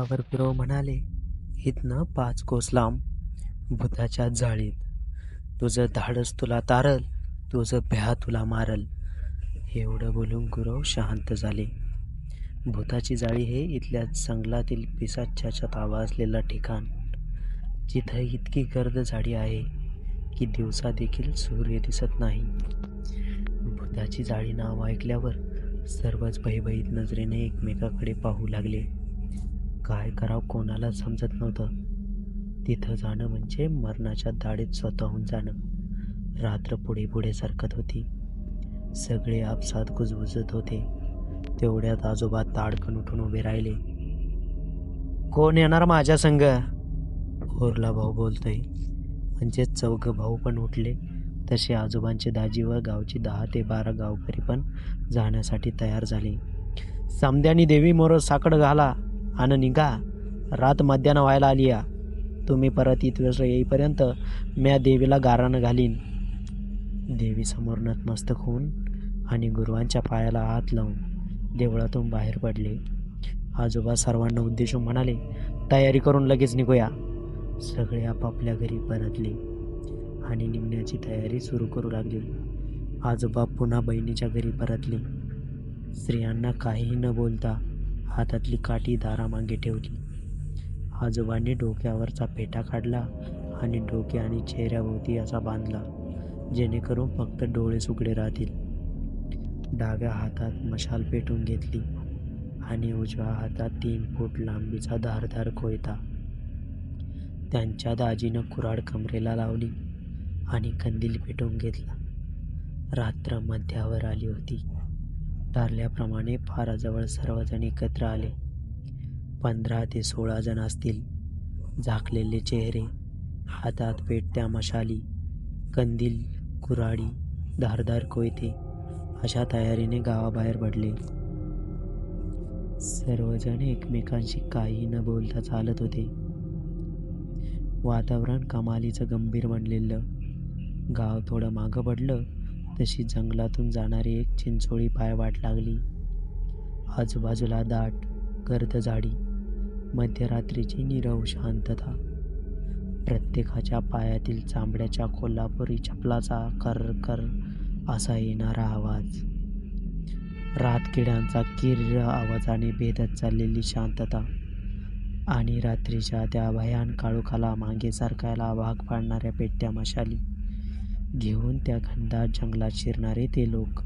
त्यावर गुरव म्हणाले, "इथनं 5 कोस लांब, भुताच्या जाळीत. तुझं धाडस तुला तारल, तुझं भ्या तुला मारल." एवढं बोलून गुरव शांत झाले. भुताची जाळी हे इथल्या जंगलातील पिशाच्चाचा ताबा असलेलं ठिकाण, जिथं इतकी गर्द झाडी आहे की दिवसा देखील सूर्य दिसत नाही. भुताची जाळी नाव ऐकल्यावर सर्वच भयभीत नजरेने एकमेकाकडे पाहू लागले. काय करावं कोणाला समजत नव्हतं. तिथं जाणं म्हणजे मरणाच्या दाढीत स्वतःहून जाणं. रात्र पुढे पुढे सरकत होती. सगळे आपसात कुजबुजत होते. तेवढ्यात आजोबा ताडकन उठून उभे राहिले. "कोण येणार माझ्या संग?" थोरला भाऊ बोलतोय. म्हणजे चौघ भाऊ पण उठले. तसे आजोबांचे दाजी व गावची 10 ते 12 गावकरी पण जाण्यासाठी तयार झाले. "समद्यानी देवी मोर साकड घाला आणि निघा. रात मध्यानं व्हायला आली या. तुम्ही परत इथं येईपर्यंत म्या देवीला गारानं घालीन." देवीसमोर नतमस्तक होऊन आणि गुरुवांच्या पायाला हात लावून देवळातून बाहेर पडले. आजोबा सर्वांना उद्देशून म्हणाले, "तयारी करून लगेच निघूया." सगळे आपापल्या घरी परतले आणि निघण्याची तयारी सुरू करू लागली. आजोबा पुन्हा बहिणीच्या घरी परतले. स्त्रियांना काहीही न बोलता हातातली काठी दारामागे ठेवली. आजोबांनी डोक्यावरचा फेटा काढला आणि डोके आणि चेहऱ्याभोवती असा बांधला, जेणेकरून फक्त डोळेच उघडे राहतील. डाव्या हातात मशाल पेटून घेतली आणि उजव्या हातात 3 फूट लांबीचा धारदार कोयता. त्यांच्या दाजीनं कुऱ्हाड कमरेला लावली आणि कंदील पेटवून घेतला. रात्र मध्यावर आली होती. ठरल्याप्रमाणे फाराजवळ सर्वजण एकत्र आले. 15 ते 16 जण असतील. झाकलेले चेहरे, हातात पेटत्या मशाली, कंदील, कुऱ्हाडी, धारदार कोयते अशा तयारीने गावाबाहेर पडले. सर्वजण एकमेकांशी काही न बोलता चालत होते. वातावरण कमालीचं गंभीर बनलेलं. गाव थोडं मागं पडलं तशी जंगलातून जाणारी एक चिंचोळी पायवाट लागली. आजूबाजूला दाट गर्द झाडी, मध्यरात्रीची नीरव शांतता. प्रत्येकाच्या पायातील चांबड्याच्या कोल्हापुरी चपलाचा कर असा येणारा आवाज. रातकिड्यांचा किर्र आवाजाने भेदत चाललेली शांतता आणि रात्रीच्या त्या भयान काळोखाला मागे सरकायला भाग पाडणाऱ्या पेटत्या मशाली घेऊन त्या घनदाट जंगलात शिरणारे ते लोक.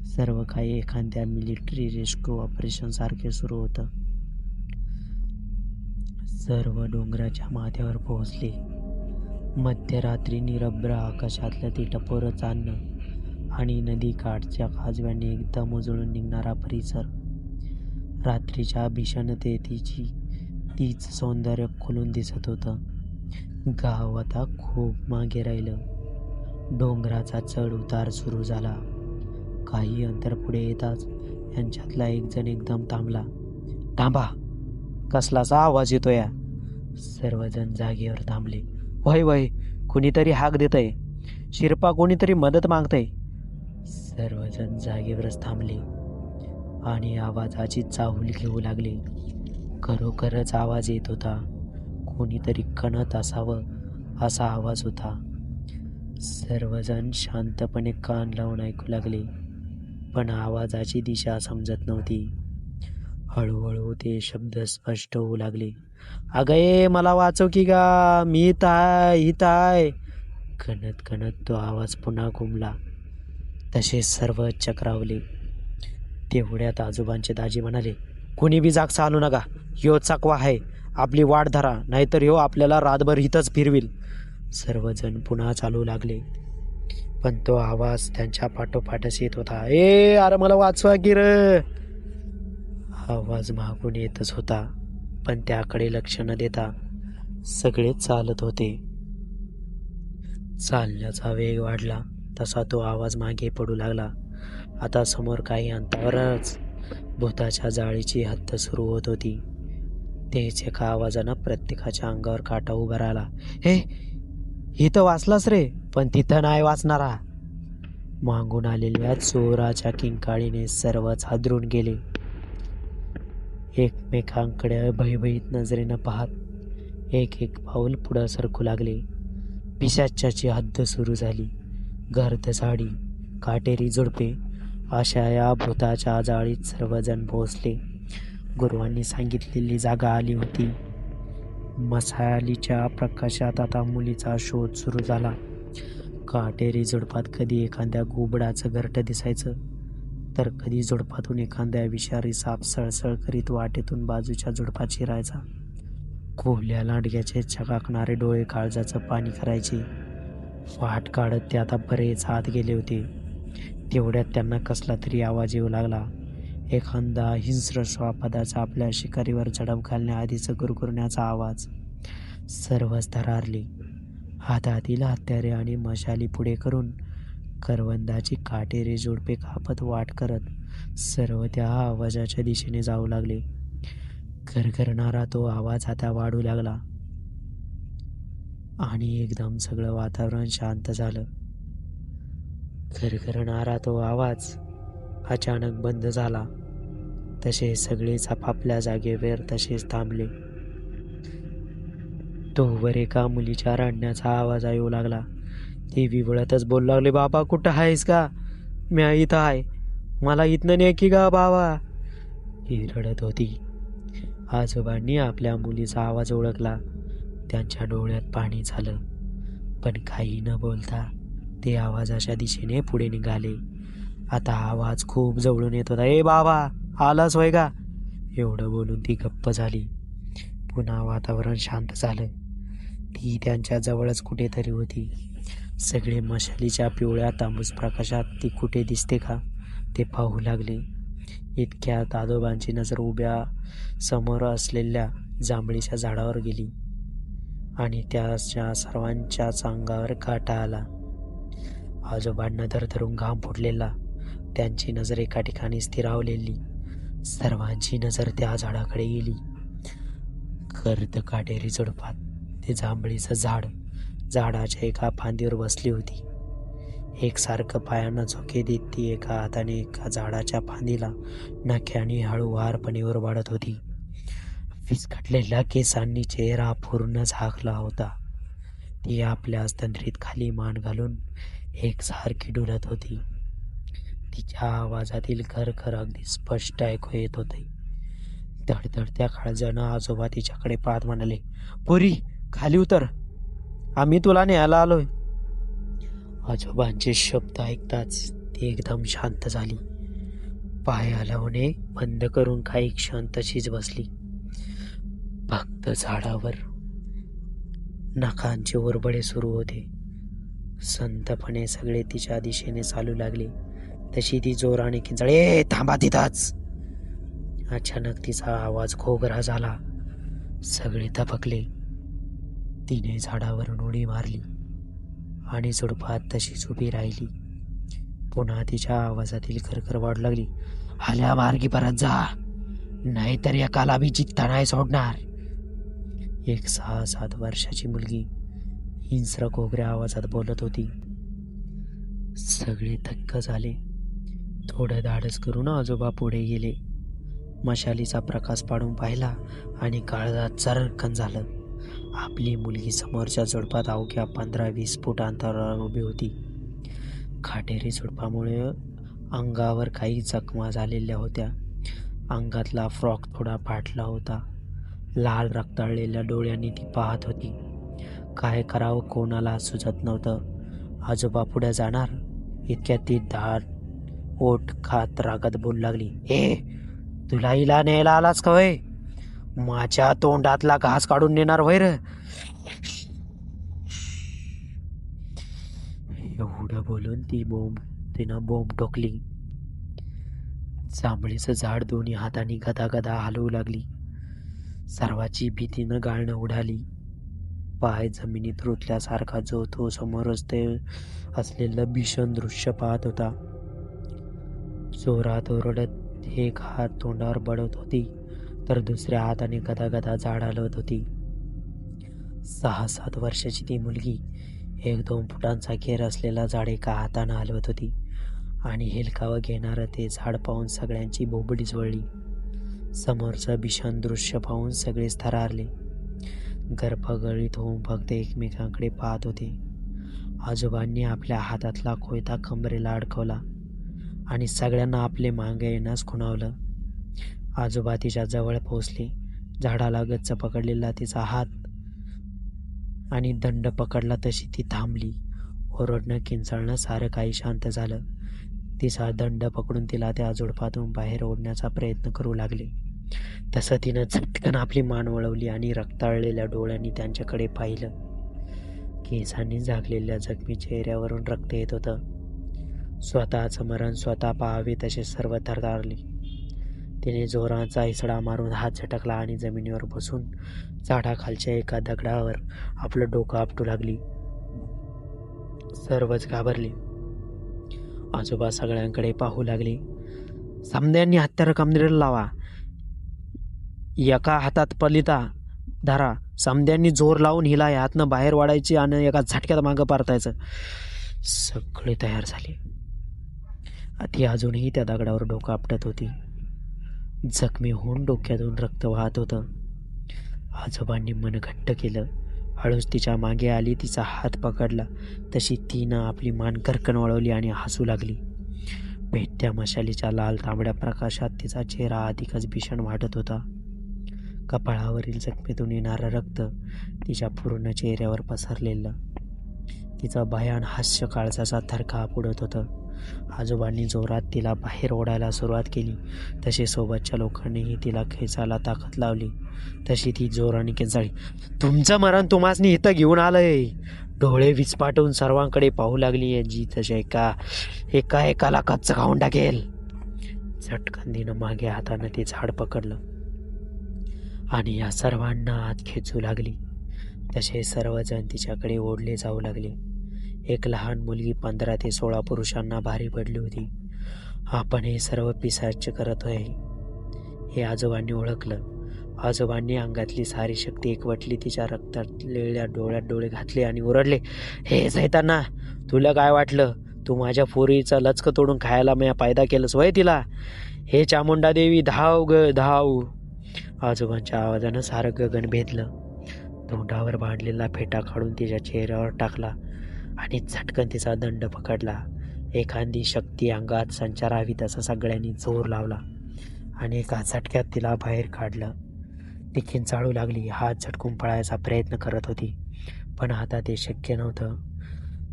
सर्व काही एखाद्या मिलिटरी रेस्क्यू ऑपरेशनसारखे सुरू होतं. सर्व डोंगराच्या माथ्यावर पोहोचले. मध्यरात्री निरभ्र आकाशातलं ते टपोरं चांदणं आणि नदीकाठच्या काजव्यांनी एकदम उजळून निघणारा परिसर. रात्रीच्या भीषणतेची तीच सौंदर्य खुलून दिसत होतं. गाव आता खूप मागे राहिलं. डोंगराचा चढ उतार सुरू झाला. काही अंतर पुढे येताच यांच्यातला एक जण एकदम थांबला. "थांबा, कसलाचा आवाज येतोय?" सर्वजण जागेवर थांबले. "वय वय, कुणीतरी हाक देतंय. शिरपा, कोणीतरी मदत मागतंय." सर्वजण जागेवरच थांबले आणि आवाजाची चाहूल घेऊ लागले. खरोखरच आवाज येत होता. कोणीतरी कणत असावं असा आवाज होता. सर्वजण शांतपणे कान लावून ऐकू लागले, पण आवाजाची दिशा समजत नव्हती. हळूहळू ते शब्द स्पष्ट होऊ लागले. "अगं ये, मला वाचव की गा, मी इथं आहे." कणत कणत तो आवाज पुन्हा घुमला. तसे सर्व चक्रावले. तेवढ्यात आजोबांचे दाजी म्हणाले, "कुणी बी जाग चालू नका. ह्यो चकवा आहे. आपली वाट धरा, नाहीतर ह्यो आपल्याला रातभर इथंच फिरविल." सर्वजण पुन्हा चालू लागले. पण तो आवाज त्यांच्या पाठोपाठच येत होता. अरे मला वाचवा की रे." आवाज मागून येतच होता, पण त्याकडे लक्ष न देता सगळे चालत होते. चालण्याचा वेग वाढला तसा तो आवाज मागे पडू लागला. आता समोर काही अंतरावरच भुताच्या जाळीची हद्द सुरू होत होती. तेच एका आवाजानं प्रत्येकाच्या अंगावर काटा उभा राहिला. इथं वाचलास रे, पण तिथं नाही वाचणारा." मागून आलेल्या चोराच्या किंकाळीने सर्वच हादरून गेले. एकमेकांकडे भयभीत नजरेनं पाहत एक एक पाऊल पुढं सरकू लागले. पिशाच्याची हद्द सुरू झाली. गर्द झाडी, काटेरी झुडपे अशा या भूताच्या जाळीत सर्वजण पोहोचले. गुरुवांनी सांगितलेली जागा आली होती. मशालीच्या प्रकाशात आता मुलीचा शोध सुरू झाला. काटेरी झुडपात कधी एखाद्या घुबडाचं घरटं दिसायचं, तर कधी झुडपातून एखाद्या विषारी साप सळसळ करीत वाटेतून बाजूच्या झुडपात शिरायचा. कोवल्या लांडग्याचे चकाकणारे डोळे काळजाचं पाणी करायचे. वाट काढत ते आता बरेच आत गेले होते. तेवढ्यात त्यांना कसला तरी आवाज येऊ लागला. एखादा हिंस्र श्वापदाचा आपल्या शिकारीवर झडप घालण्याआधीच गुरगुरण्याचा आवाज. सर्वच थरारले. हातातील हत्यारे आणि मशाली पुढे करून करवंदाची काटेरी झुडपे कापत वाट करत सर्व त्या आवाजाच्या दिशेने जाऊ लागले. घरघरणारा तो आवाज आता वाढू लागला आणि एकदम सगळं वातावरण शांत झालं. घरघरणारा तो आवाज अचानक बंद झाला. तसे सगळेच आपापल्या जागेवर तसेच थांबले. तोवर एका मुलीच्या रडण्याचा आवाज येऊ लागला. ती विवळतच बोलू लागली, बाबा कुठं आहेस का? मी इथं आहे, मला इथनं ने की का बाबा? ही रडत होती. आजोबांनी आपल्या मुलीचा आवाज ओळखला. त्यांच्या डोळ्यात पाणी झालं, पण काही न बोलता ते आवाजाच्या दिशेने पुढे निघाले. आता आवाज खूप जवळून येत होता. ए बाबा, आलास होय का? एवढं बोलून ती गप्प झाली. पुन्हा वातावरण शांत झालं. ती त्यांच्या जवळच कुठेतरी होती. सगळे मशालीच्या पिवळ्या तांबूस प्रकाशात ती कुठे दिसते का ते पाहू लागले. इतक्यात आजोबांची नजर उभ्या समोर असलेल्या जांभळीच्या झाडावर गेली आणि त्याच्या सर्वांच्याच अंगावर काटा आला. आजोबांना धरधरून घाम फुटलेला. त्यांची नजर एका ठिकाणी स्थिरावलेली. सर्वांची नजर त्या झाडाकडे गेली. गर्द काटेरी झुडपात ते जांभळीचं झाड झाडाच्या एका फांदीवर बसली होती. एकसारखं पायांना झोके देत ती एका हाताने एका झाडाच्या फांदीला नख्याने हळूवारपणे ओरबाडत होती. विस्कटलेल्या केसांनी चेहरा पूर्ण झाकला होता. ती आपल्या स्तंत्रीत खाली मान घालून एकसारखी डुलत होती. तिच्या आवाजातील खरखर अगदी स्पष्ट ऐकू येत होते. धडधडत्या काळजानं आजोबा तिच्याकडे पाहत म्हणाले, पोरी खाली उतर, आम्ही तुला न्यायला आलोय. आजोबांचे शब्द ऐकताच ती एकदम शांत झाली. पाय हलवणे बंद करून काही क्षण तशीच बसली. फक्त झाडावर नखांचे ओरबडे सुरू होते. संतपणे सगळे तिच्या दिशेने चालू लागले. तशी ती जोराने किंचाळली, ए थांबा तिथंच. अचानक तिचा आवाज घोगरा झाला. सगळे थबकले. तिने झाडावरून उडी मारली आणि झुडपात तशीच उभी राहिली. पुन्हा तिच्या आवाजातील खरखर वाढू लागली. आल्या मार्गी परत जा, नाहीतर एकाला बी जित्ता नाही सोडणार. एक 6-7 वर्षाची मुलगी हिंस्र घोगऱ्या आवाजात बोलत होती. सगळे थक्क झाले. थोडं धाडस करून आजोबा पुढे गेले. मशालीचा प्रकाश पाडून पाहिला आणि काळजात चरकन झालं. आपली मुलगी समोरच्या झुडपात अवघ्या 15-20 फूट अंतरावर उभी होती. काटेरी झुडपामुळे अंगावर काही जखमा झालेल्या होत्या. अंगातला फ्रॉक थोडा फाटला होता. लाल रक्ताळलेल्या डोळ्यांनी ती पाहत होती. काय करावं कोणाला सुचत नव्हतं. आजोबा पुढे जाणार इतक्यात ती दाट ओठ खात रागात बोलू लागली, ए तुला हिला न्यायला आलास का वय? माझ्या तोंडातला घास काढून नेणार वैर? एवढं बोलून तिनं बोंब टोकली. जांभळीचं झाड दोन्ही हातांनी गदागदा हलवू लागली. सर्वाची भीतीनं गाळणं उडाली. पाय जमिनीत रुतल्यासारखा जो तो समोरच ते असलेलं भीषण दृश्य पाहत होता. जोरात ओरडत एक हात तोंडावर बडवत होती, तर दुसऱ्या हाताने गदागदा झाड हलवत होती. 6-7 वर्षाची ती मुलगी 1-2 फुटांचा घेर असलेला झाड एका हातानं हलवत होती आणि हेलकावं घेणारं ते झाड पाहून सगळ्यांची बोबडीच वळली. समोरचं भीषण दृश्य पाहून सगळेच थरारले. गर्भगळीत होऊन फक्त एकमेकांकडे पाहत होते. आजोबांनी आपल्या हातातला कोयता कमरेला अडकवला आणि सगळ्यांना आपले मागे येण्यास खुणावलं. आजोबा तिच्या जवळ पोहोचले. झाडाला गच्च पकडलेला तिचा हात आणि दंड पकडला तशी ती थांबली. ओरडणं किंचाळणं सारं काही शांत झालं. तिचा दंड पकडून तिला त्या झुडपातून बाहेर ओढण्याचा प्रयत्न करू लागले. तसं तिनं झटकन आपली मान वळवली आणि रक्ताळलेल्या डोळ्यांनी त्यांच्याकडे पाहिलं. केसांनी झाकलेल्या जखमी चेहऱ्यावरून रक्त येत होतं. स्वतःचं मरण स्वतः पाहावे तसे सर्व थरथारले. तिने जोराचा हिसडा मारून हात झटकला आणि जमिनीवर बसून झाडाखालच्या एका दगडावर आपलं डोकं आपटू लागली. सर्वच घाबरले. आजोबा सगळ्यांकडे पाहू लागले. समद्यांनी हत्यारं कमरेला लावा, एका हातात पलिता धरा, समद्यांनी जोर लावून हिला यातनं बाहेर वाढायची आणि एका झटक्यात मागं परतायचं. सगळे तयार झाले. ती अजूनही त्या दगडावर डोकं आपटत होती. जखमी होऊन डोक्यातून रक्त वाहत होतं. आजोबांनी मन घट्ट केलं. हळूच तिच्या मागे आली, तिचा हात पकडला. तशी तिनं आपली मान करकन वळवली आणि हसू लागली. पेटत्या मशालीच्या लाल तांबड्या प्रकाशात तिचा चेहरा अधिकच भीषण वाटत होता. कपाळावरील जखमेतून येणारं रक्त तिच्या पूर्ण चेहऱ्यावर पसरलेलं. तिचं भयान हास्य काळजाचा थरकाप उडत होतं. आजोबांनी जोरात तिला बाहेर ओढायला सुरुवात केली. तसे सोबतच्या लोकांनीही तिला खेचायला ताकद लावली. तशी ती जोराने किंचाळली, तुमचं मरण तुम्हासनी इथं घेऊन आलंय. डोळे विस्पाटून सर्वांकडे पाहू लागली. जी तसे एका एकाला कच्चं खाऊन टाकेल. झटकन तिनं मागे हातानं ते झाड पकडलं आणि या सर्वांना आत खेचू लागली. तसे सर्वजण तिच्याकडे ओढले जाऊ लागले. एक लहान मुलगी 15 ते 16 पुरुषांना भारी पडली होती. आपण हे सर्व पिशाच करत आहे हे आजोबांनी ओळखलं. आजोबांनी अंगातली सारी शक्ती एकवटली. तिच्या रक्तातलेल्या डोळ्यात डोळे घातले आणि ओरडले, हे सैताना, तुला काय वाटलं? तू माझ्या पोरीचा लचक तोडून खायला मी फायदा केलंस वय तिला? हे चामुंडा देवी, धाव ग धाव. आजोबांच्या आवाजानं सारं गगन भेदलं. तोंडावर बांधलेला फेटा काढून तिच्या चेहऱ्यावर टाकला आणि झटकन तिचा दंड पकडला. एखादी शक्ती अंगात संचारावी तसा सगळ्यांनी जोर लावला आणि एका झटक्यात तिला बाहेर काढलं. ती किंचाळू लागली, हात झटकून पळायचा प्रयत्न करत होती, पण आता ते शक्य नव्हतं.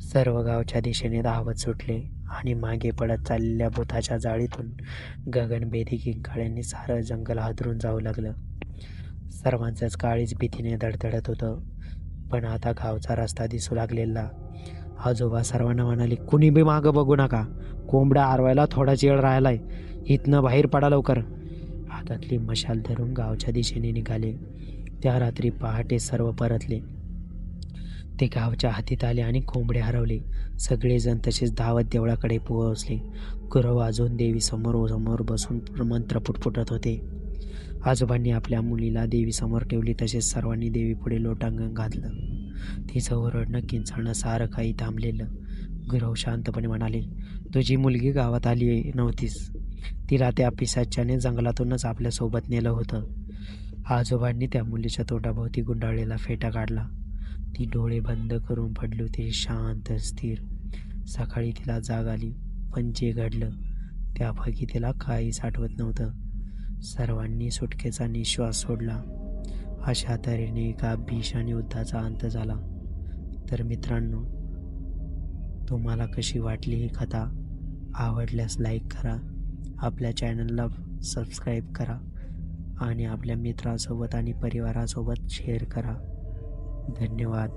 सर्व गावच्या दिशेने धावत सुटले आणि मागे पडत चाललेल्या भुताच्या जाळीतून गगनभेदी किंकाळ्यांनी सारं जंगल हादरून जाऊ लागलं. सर्वांचंच काळीच भीतीने धडधडत होतं. पण आता गावचा रस्ता दिसू लागलेला. आजोबा सर्वांना म्हणाले, कुणी बी मागं बघू नका, कोंबड्या आरवायला थोडाच वेळ राहिलाय, इथनं बाहेर पडा लवकर. हातातली मशाल धरून गावच्या दिशेने निघाले. त्या रात्री पहाटे सर्व परतले. ते गावच्या हातीत आले आणि कोंबडे हरवले. सगळेजण तसेच धावत देवळाकडे पोहोचले. गुरव वाजवून देवी समोर बसून मंत्र पुटपुटत होते. आजोबांनी आपल्या मुलीला देवीसमोर ठेवली. तसेच सर्वांनी देवीपुढे लोटांगण घातलं. तिचं ओरडणं किंचाळणं सारं काही थांबलेलं. गुरव शांतपणे म्हणाले, तुझी मुलगी गावात आली नव्हतीस, तिला त्या पिशाच्याने जंगलातूनच आपल्यासोबत नेलं होतं. आजोबांनी त्या मुलीच्या तोंडाभोवती गुंडाळलेला फेटा काढला. ती डोळे बंद करून पडली होती, शांत स्थिर. सकाळी तिला जाग आली, पण जे घडलं त्यापैकी तिला काहीच आठवत नव्हतं. सर्वांनी सुटकेचा निश्वास सोडला. अशा तऱ्हेने एका भीषण युद्धाचा अंत झाला. तर मित्रांनो, तुम्हाला कशी वाटली ही कथा? आवडल्यास लाईक करा, आपल्या चॅनलला सबस्क्राईब करा आणि आपल्या मित्रांसोबत आणि परिवारासोबत शेअर करा. धन्यवाद.